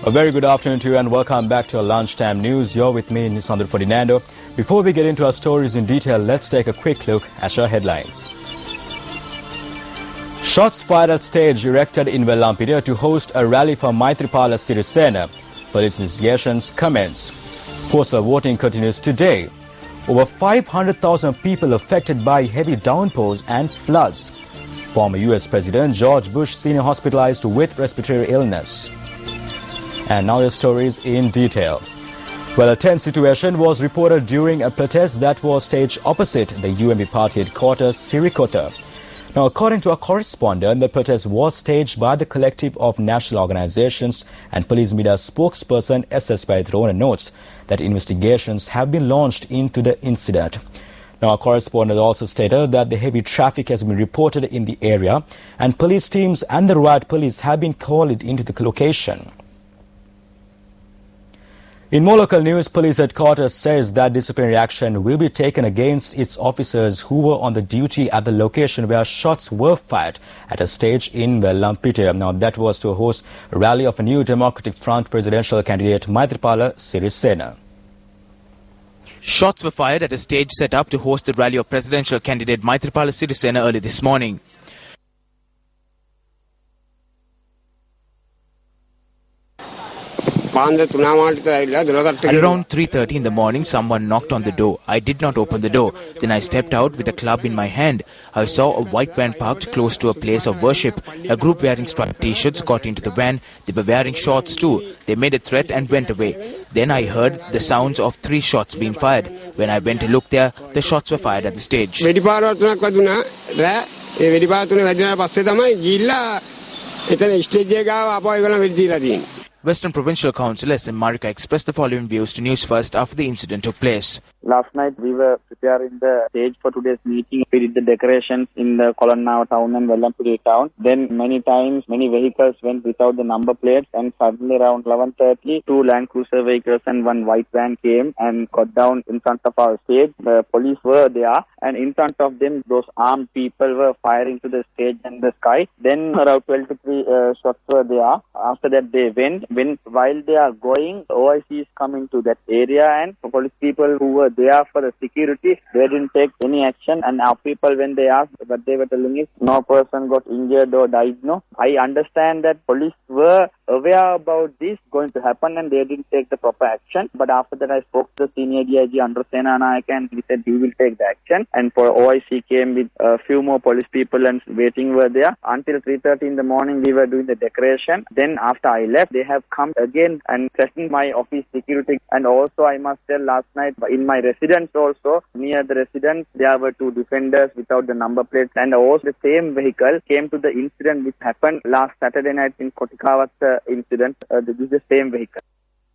A very good afternoon to you and welcome back to our lunchtime news. You're with me, Nisandra Ferdinando. Before we get into our stories in detail, let's take a quick look at our headlines. Shots fired at stage erected in Velampida to host a rally for Maithripala Sirisena. Police investigations commence. Postal voting continues today. Over 500,000 people affected by heavy downpours and floods. Former US President George Bush Sr. hospitalized with respiratory illness. And now the stories in detail. Well, a tense situation was reported during a protest that was staged opposite the UMP party headquarters, Sirikota. Now, according to a correspondent, the protest was staged by the collective of national organizations, and police media spokesperson SS Paithrona notes that investigations have been launched into the incident. Now, a correspondent also stated that the heavy traffic has been reported in the area, and police teams and the riot police have been called into the location. In more local news, police headquarters says that disciplinary action will be taken against its officers who were on the duty at the location where shots were fired at a stage in Velampida. Now, that was to host a rally of a new Democratic Front presidential candidate Maithripala Sirisena. Shots were fired at a stage set up to host the rally of presidential candidate Maithripala Sirisena early this morning. At around 3:30 in the morning, someone knocked on the door. I did not open the door. Then I stepped out with a club in my hand. I saw a white van parked close to a place of worship. A group wearing striped t-shirts got into the van. They were wearing shorts too. They made a threat and went away. Then I heard the sounds of 3 shots being fired. When I went to look there, the shots were fired at the stage. Western Provincial Council SM Marika expressed the following views to Newsfirst after the incident took place. Last night we were preparing the stage for today's meeting. We did the decorations in the Colonna town and Velampida town. Then many times, many vehicles went without the number plates, and suddenly around 11:30, 2 Land Cruiser vehicles and 1 white van came and got down in front of our stage. The police were there, and in front of them, those armed people were firing to the stage and the sky. Then around 12 to 3 shots were there. After that they went. While they are going, OICs come into that area, and police people who were there for the security, they didn't take any action, and our people, when they asked, what they were telling is no person got injured or died. No, I understand that police were aware about this going to happen and they didn't take the proper action. But after that, I spoke to the senior DIG Andrasena Nayak, and he said he will take the action. And for OIC came with a few more police people and waiting were there. Until 3:30 in the morning, we were doing the decoration. Then after I left, they have come again and threatened my office security. And also, I must tell, last night in my residence also, near the residence, there were 2 defenders without the number plates. And also the same vehicle came to the incident which happened last Saturday night in Kotikawat incident. This is the same vehicle.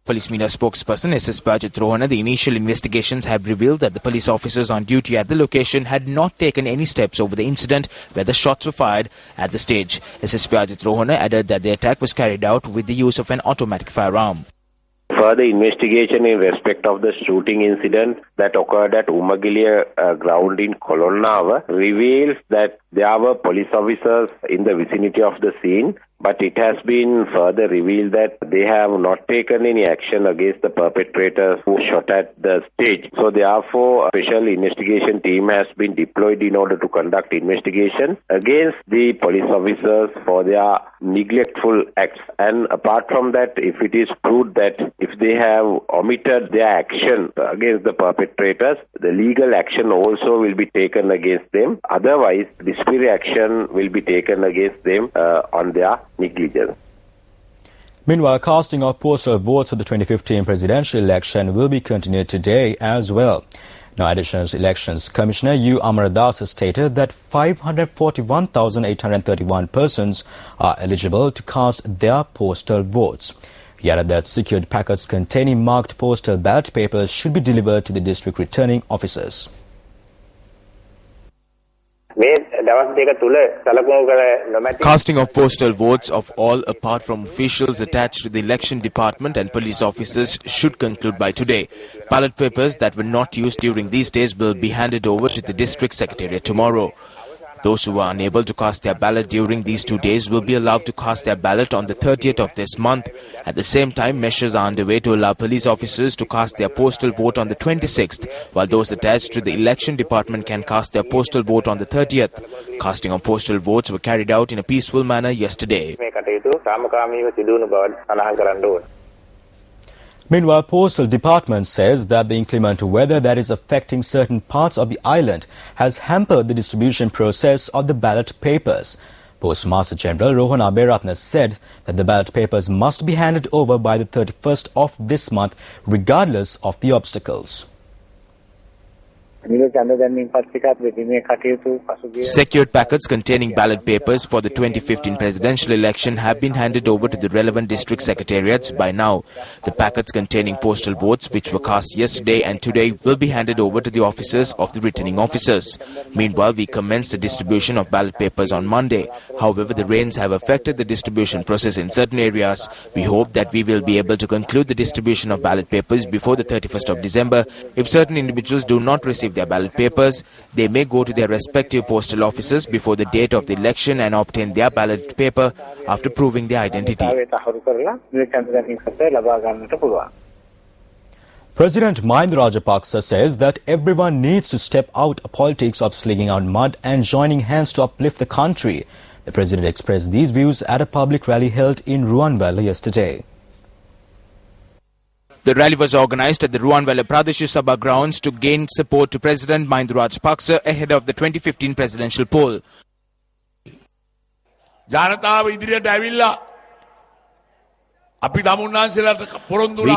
Police media spokesperson SS Paithrona, the initial investigations have revealed that the police officers on duty at the location had not taken any steps over the incident where the shots were fired at the stage. SS Paithrona added that the attack was carried out with the use of an automatic firearm. Further investigation in respect of the shooting incident that occurred at Umagilia ground in Colonna reveals that there were police officers in the vicinity of the scene, but it has been further revealed that they have not taken any action against the perpetrators who shot at the stage. So therefore, a special investigation team has been deployed in order to conduct investigation against the police officers for their neglectful acts. And apart from that, if it is proved that if they have omitted their action against the perpetrators, the legal action also will be taken against them. Otherwise, disciplinary action will be taken against them on their negligence. Meanwhile, casting of postal votes for the 2015 presidential election will be continued today as well. Now, Additional Elections Commissioner U. Amaradas has stated that 541,831 persons are eligible to cast their postal votes. He added that secured packets containing marked postal ballot papers should be delivered to the district returning officers. Casting of postal votes of all apart from officials attached to the election department and police officers should conclude by today. Ballot papers that were not used during these days will be handed over to the district secretariat tomorrow. Those who are unable to cast their ballot during these 2 days will be allowed to cast their ballot on the 30th of this month. At the same time, measures are underway to allow police officers to cast their postal vote on the 26th, while those attached to the election department can cast their postal vote on the 30th. Casting of postal votes were carried out in a peaceful manner yesterday. Meanwhile, Postal Department says that the inclement weather that is affecting certain parts of the island has hampered the distribution process of the ballot papers. Postmaster General Rohan Aberatna said that the ballot papers must be handed over by the 31st of this month, regardless of the obstacles. Secured packets containing ballot papers for the 2015 presidential election have been handed over to the relevant district secretariats by now. The packets containing postal votes, which were cast yesterday and today, will be handed over to the officers of the returning officers. Meanwhile, we commenced the distribution of ballot papers on Monday. However, the rains have affected the distribution process in certain areas. We hope that we will be able to conclude the distribution of ballot papers before the 31st of December. If certain individuals do not receive their ballot papers, they may go to their respective postal offices before the date of the election and obtain their ballot paper after proving their identity. President Mahinda Rajapaksa says that everyone needs to step out of politics of slinging out mud and joining hands to uplift the country. The president expressed these views at a public rally held in Ruanwala yesterday. The rally was organized at the Ruanwala Pradesh Sabha grounds to gain support to President Mahinda Rajapaksa ahead of the 2015 presidential poll. We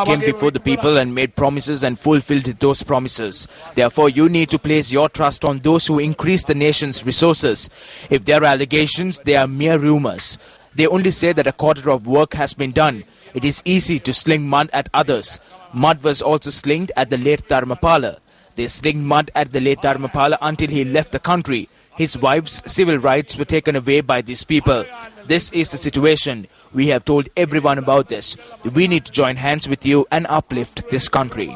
came before the people and made promises and fulfilled those promises. Therefore, you need to place your trust on those who increase the nation's resources. If there are allegations, they are mere rumors. They only say that a quarter of work has been done. It is easy to sling mud at others. Mud was also slinged at the late Dharmapala. They slinged mud at the late Dharmapala until he left the country. His wife's civil rights were taken away by these people. This is the situation. We have told everyone about this. We need to join hands with you and uplift this country.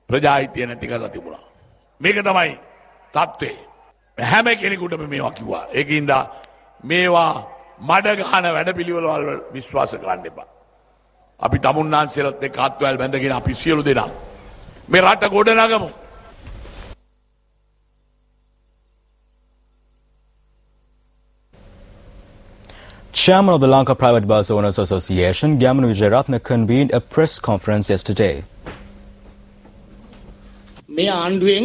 ප්‍රජාහිතය නැති කරලා තිබුණා. මේක තමයි තත්ත්වය. හැම කෙනෙකුටම මේවා කිව්වා. ඒකින්ද මේවා මඩ ගහන වැඩපිළිවෙළවල් විශ්වාස කරන්න එපා. අපි තමුන්නාන්සේලත් එක්ක අත්වැල් බැඳගෙන අපි සියලු දෙනා මේ රට ගොඩ නගමු. Chairman of the Lanka Private Bus Owners Association, Gamanu Wijayaratne, convened a press conference yesterday. මේ ආණ්ඩුවෙන්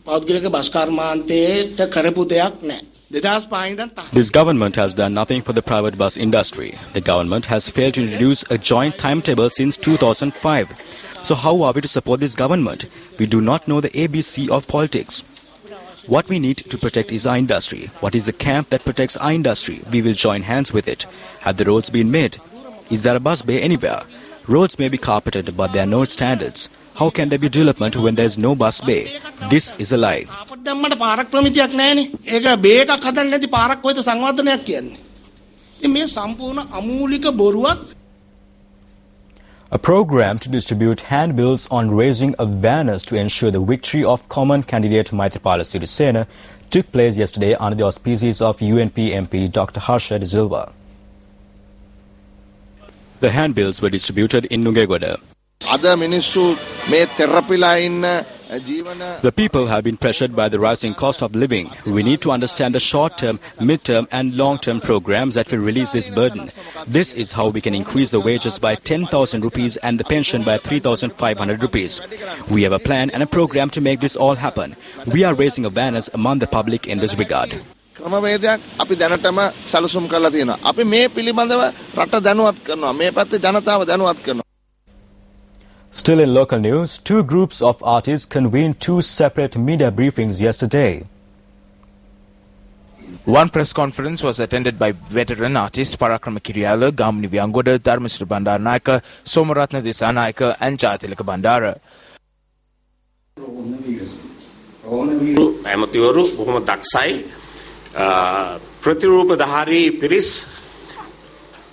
පෞද්ගලික බස් කර්මාන්තයට කරපු දෙයක් නැහැ. 2005 ඉඳන් This government has done nothing for the private bus industry. The government has failed to introduce a joint timetable since 2005. So how are we to support this government? We do not know the ABC of politics. What we need to protect is our industry. What is the camp that protects our industry? We will join hands with it. Have the roads been made? Is there a bus bay anywhere? Roads may be carpeted, but there are no standards. How can there be development when there is no bus bay? This is a lie. A program to distribute handbills on raising awareness to ensure the victory of common candidate Maithripala Sirisena took place yesterday under the auspices of UNP MP Dr. Harsha De Silva. The handbills were distributed in Nungegoda. The people have been pressured by the rising cost of living. We need to understand the short-term, mid-term and long-term programs that will release this burden. This is how we can increase the wages by 10,000 rupees and the pension by 3,500 rupees. We have a plan and a program to make this all happen. We are raising awareness among the public in this regard. ක්‍රමවේදයක් අපි දැනටම සැලසුම් කරලා තියෙනවා. අපි මේ පිළිබඳව රට දැනුවත් කරනවා. මේ පැත්තේ ජනතාව දැනුවත් කරනවා. Still in local news, two groups of artists convened two separate media briefings yesterday. One press conference was attended by veteran artists Parakrama Kiriyala, Gamini Vyangoda, Dharmasri Bandaranayaka, Somaratna Disanayaka and Jayatilaka Bandara. ඇමතිවරු බොහොම දක්ෂයි ප්‍රතිරූපධාරී පිරිස්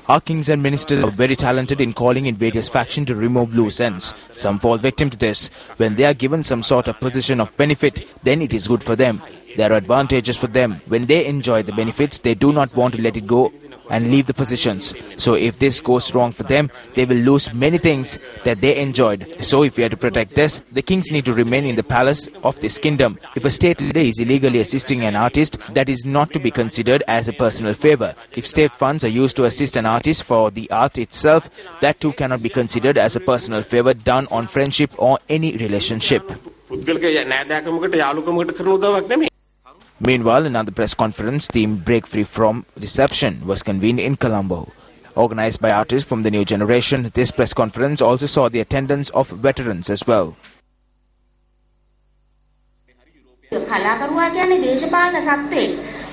Our kings and ministers are very talented in calling in various factions to remove loose ends. Some fall victim to this. When they are given some sort of position of benefit, then it is good for them. There are advantages for them. When they enjoy the benefits, they do not want to let it go and leave the positions. So if this goes wrong for them, they will lose many things that they enjoyed. So if we are to protect this, the kings need to remain in the palace of this kingdom. If a state leader is illegally assisting an artist, that is not to be considered as a personal favor. If state funds are used to assist an artist for the art itself, that too cannot be considered as a personal favor done on friendship or any relationship. Meanwhile, another press conference themed Break Free from Deception was convened in Colombo. Organized by artists from the new generation, this press conference also saw the attendance of veterans as well.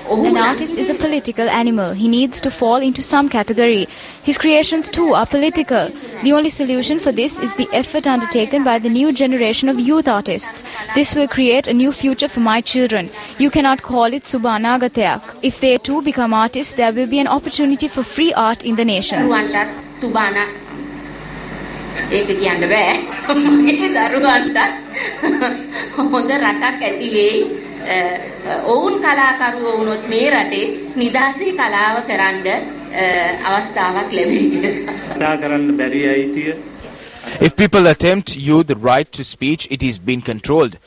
An artist is a political animal. He needs to fall into some category. His creations too are political. The only solution for this is the effort undertaken by the new generation of youth artists. This will create a new future for my children. You cannot call it Subhanagatayak. If they too become artists, there will be an opportunity for free art in the nations. ඔවුන් කලාකරුවෝ වුණොත් මේ රටේ නිදහසේ කලාව කරන්න අවස්ථාවක් ලැබෙයි. If people attempt you the right to speech, it is being controlled.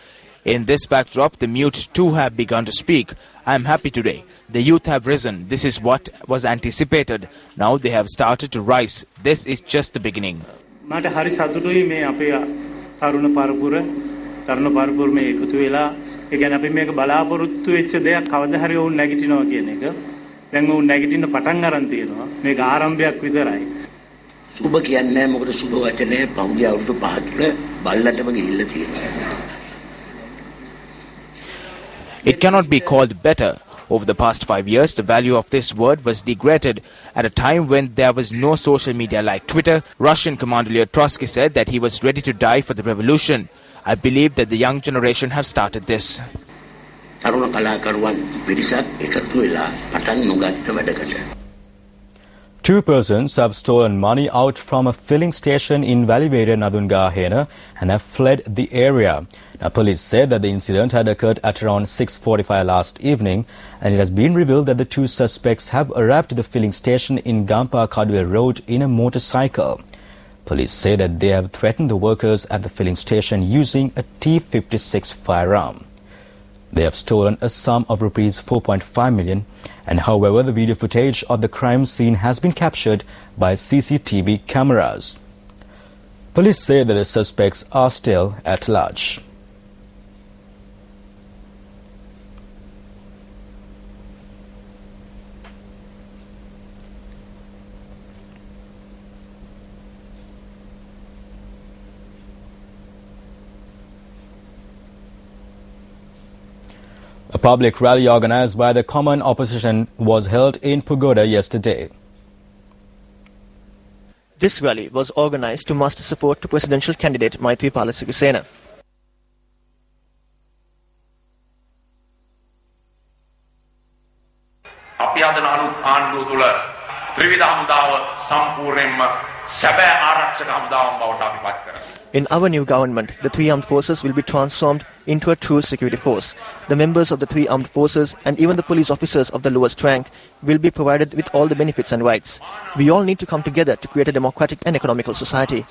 In this backdrop, the mute too have begun to speak. I am happy today. The youth have risen. This is what was anticipated. Now they have started to rise. This is just the beginning. මට හරි සතුටුයි මේ අපේ තරුණ පරපුර මේ එකතු වෙලා ඒ කියන්නේ අපි මේක බලාපොරොත්තු වෙච්ච දෙයක් කවදා හරි වුන් නැගිටිනවා කියන එක දැන් වුන් නැගිටින්න පටන් ගන්න තියෙනවා මේක ආරම්භයක් විතරයි සුබ කියන්නේ මොකද සුබ වචනේ පහුගිය අවුරුදු 5 තුළ බල්ලටම ගිහිල්ලා තියෙනවා. It cannot be called better. Over the past 5 years, the value of this word was degraded. At a time when there was no social media like Twitter, Russian Commander Leo Trotsky said that he was ready to die for the revolution. I believe that the young generation have started this. Two persons have stolen money out from a filling station in Valivere, Nadungahena and have fled the area. Now, police said that the incident had occurred at around 6:45 last evening, and it has been revealed that the two suspects have arrived at the filling station in Gampa Kadwe Road in a motorcycle. Police say that they have threatened the workers at the filling station using a T-56 firearm. They have stolen a sum of rupees 4.5 million, and however the video footage of the crime scene has been captured by CCTV cameras. Police say that the suspects are still at large. A public rally organized by the Common Opposition was held in Pagoda yesterday. This rally was organized to muster support to presidential candidate Maithripala Sirisena. අපි අද අලුත් ආණ්ඩුව තුළ ත්‍රිවිධ හමුදාව සම්පූර්ණයෙන්ම සැබෑ ආරක්ෂක හමුදාවක් බවට අපි පත් කරනවා. In our new government, the three armed forces will be transformed into a true security force. The members of the three armed forces and even the police officers of the lowest rank will be provided with all the benefits and rights. We all need to come together to create a democratic and economical society.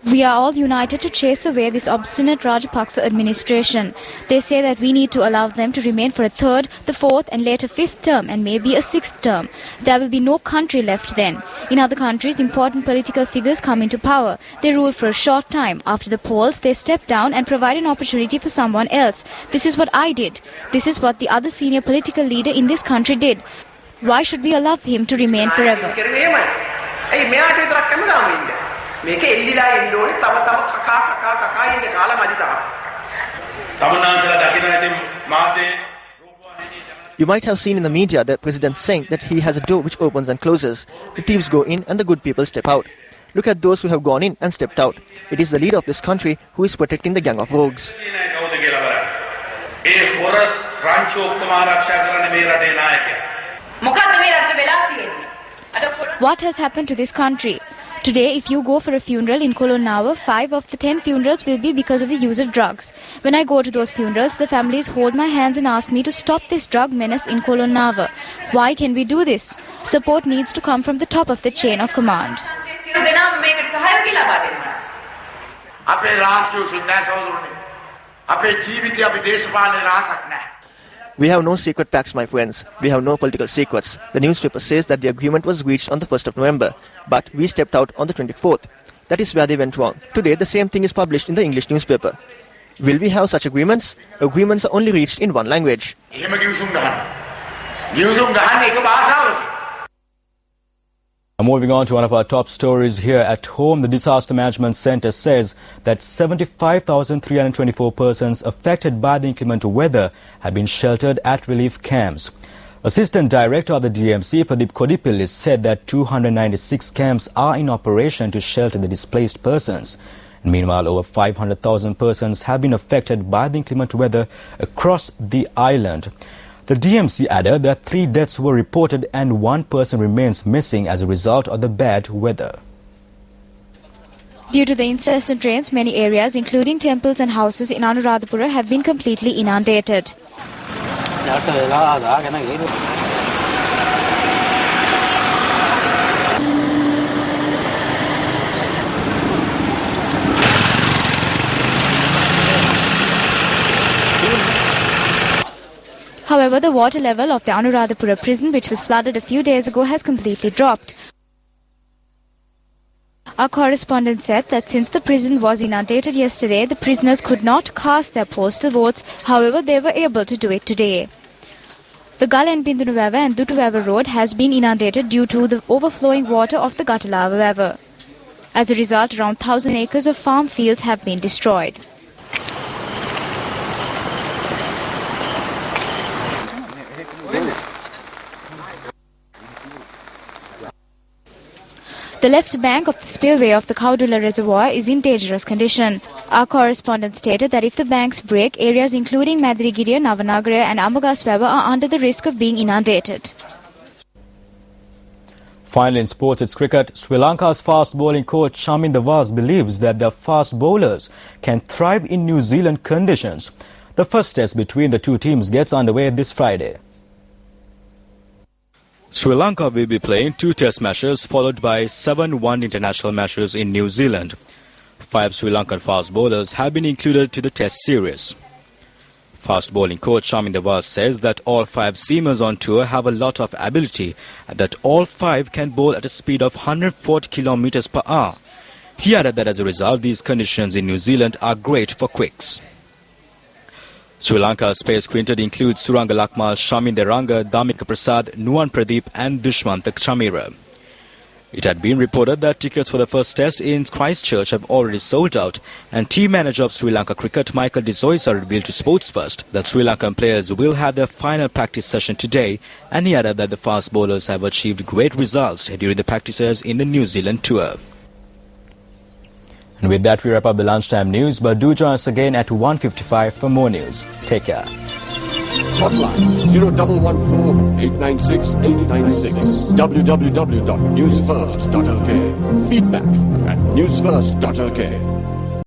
We are all united to chase away this obstinate Rajapaksa administration. They say that we need to allow them to remain for a third, the fourth and later fifth term and maybe a sixth term. There will be no country left then. In other countries, important political figures come into power. They rule for a short time. After the polls, they step down and provide an opportunity for someone else. This is what I did. This is what the other senior political leader in this country did. Why should we allow him to remain forever? මේක එල්ලිලා ඉන්න ඕනේ තව කකා ඉන්න කාලෙ මදි තමයි. තමුන්නාන්සලා දකින්න ඇති මාධ්‍ය. You might have seen in the media that President saying that he has a door which opens and closes. The thieves go in and the good people step out. Look at those who have gone in and stepped out. It is the leader of this country who is protecting the gang of rogues. What has happened to this country? Today, if you go for a funeral in Kolonnawa, 5 of the 10 funerals will be because of the use of drugs. When I go to those funerals, the families hold my hands and ask me to stop this drug menace in Kolonnawa. Why can we do this? Support needs to come from the top of the chain of command. We have no secret pacts, my friends. We have no political secrets. The newspaper says that the agreement was reached on the 1st of November, but we stepped out on the 24th. That is where they went wrong. Today, the same thing is published in the English newspaper. Will we have such agreements? Agreements are only reached in one language. Moving on to one of our top stories here at home, the Disaster Management Centre says that 75,324 persons affected by the inclement weather have been sheltered at relief camps. Assistant Director of the DMC, Pradeep Kodipilli, said that 296 camps are in operation to shelter the displaced persons. Meanwhile, over 500,000 persons have been affected by the inclement weather across the island. The DMC added that 3 deaths were reported and 1 person remains missing as a result of the bad weather. Due to the incessant rains, many areas, including temples and houses in Anuradhapura, have been completely inundated. However, the water level of the Anuradhapura prison, which was flooded a few days ago, has completely dropped. Our correspondent said that since the prison was inundated yesterday, the prisoners could not cast their postal votes. However, they were able to do it today. The Galenbindunuwava and Dutuwava road has been inundated due to the overflowing water of the Gatalava River. As a result, around 1,000 acres of farm fields have been destroyed. The left bank of the spillway of the Kaudula Reservoir is in dangerous condition. Our correspondent stated that if the banks break, areas including Madirigiriya, Navanagara and Amagaswava are under the risk of being inundated. Finally, in sports, it's cricket. Sri Lanka's fast bowling coach Chaminda Vaas believes that their fast bowlers can thrive in New Zealand conditions. The first test between the two teams gets underway this Friday. Sri Lanka will be playing 2 test matches followed by 7 one international matches in New Zealand. 5 Sri Lankan fast bowlers have been included to the test series. Fast bowling coach Chaminda Vaas says that all 5 seamers on tour have a lot of ability and that all 5 can bowl at a speed of 140 km per hour. He added that as a result, these conditions in New Zealand are great for quicks. Sri Lanka's pace quintet includes Suranga Lakmal, Shamin Deranga, Damika Prasad, Nuwan Pradeep and Dushmantha Chamira. It had been reported that tickets for the first test in Christchurch have already sold out, and team manager of Sri Lanka Cricket Michael De Zoysa revealed to Sports First that Sri Lankan players will have their final practice session today, and he added that the fast bowlers have achieved great results during the practices in the New Zealand tour. And with that, we wrap up the lunchtime news, but do join us again at 1:55 for more news. Take care. Hotline 0114 896 896. www.newsfirst.lk. Feedback at newsfirst.lk.